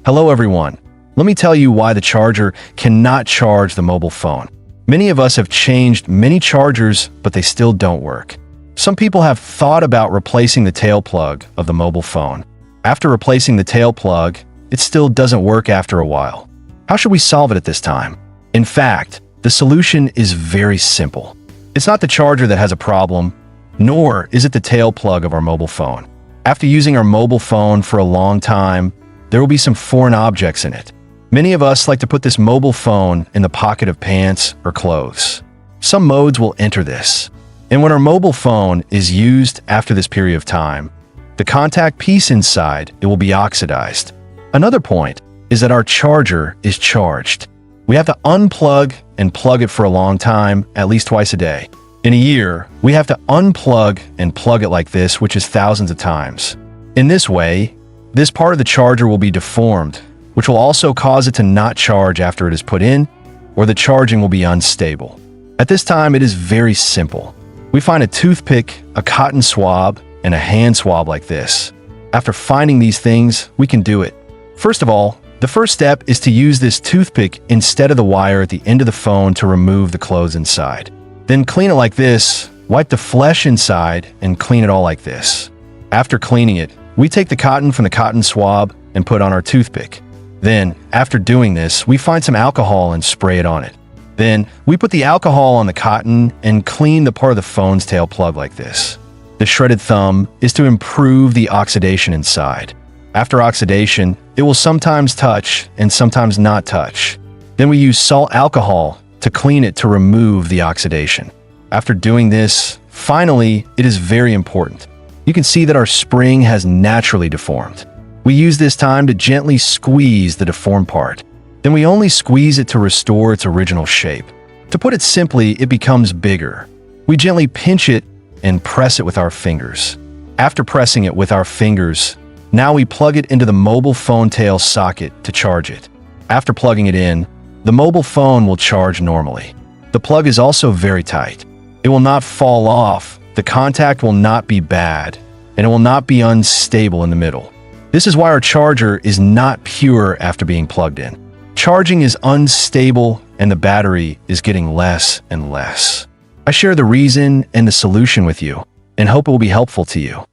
Hello everyone. Let me tell you why the charger cannot charge the mobile phone. Many of us have changed many chargers, but they still don't work. Some people have thought about replacing the tail plug of the mobile phone. After replacing the tail plug, it still doesn't work after a while. How should we solve it at this time? In fact, the solution is very simple. It's not the charger that has a problem, nor is it the tail plug of our mobile phone. After using our mobile phone for a long time, there will be some foreign objects in it. Many of us like to put this mobile phone in the pocket of pants or clothes. Some modes will enter this. And when our mobile phone is used after this period of time, the contact piece inside, it will be oxidized. Another point is that our charger is charged. We have to unplug and plug it for a long time, at least twice a day. In a year, we have to unplug and plug it like this, which is thousands of times. In this way, this part of the charger will be deformed, which will also cause it to not charge after it is put in, or the charging will be unstable. At this time, it is very simple. We find a toothpick, a cotton swab, and a hand swab like this. After finding these things, we can do it. First of all, the first step is to use this toothpick instead of the wire at the end of the phone to remove the clothes inside. Then clean it like this, wipe the flesh inside, and clean it all like this. After cleaning it, we take the cotton from the cotton swab and put on our toothpick. Then, after doing this, we find some alcohol and spray it on it. Then, we put the alcohol on the cotton and clean the part of the phone's tail plug like this. The shredded thumb is to improve the oxidation inside. After oxidation, it will sometimes touch and sometimes not touch. Then we use salt alcohol to clean it to remove the oxidation. After doing this, finally, it is very important. You can see that our spring has naturally deformed. We use this time to gently squeeze the deformed part. Then we only squeeze it to restore its original shape. To put it simply, it becomes bigger. We gently pinch it and press it with our fingers. After pressing it with our fingers, now we plug it into the mobile phone tail socket to charge it. After plugging it in, the mobile phone will charge normally. The plug is also very tight. It will not fall off, the contact will not be bad, and it will not be unstable in the middle. This is why our charger is not pure after being plugged in. Charging is unstable and the battery is getting less and less. I share the reason and the solution with you and hope it will be helpful to you.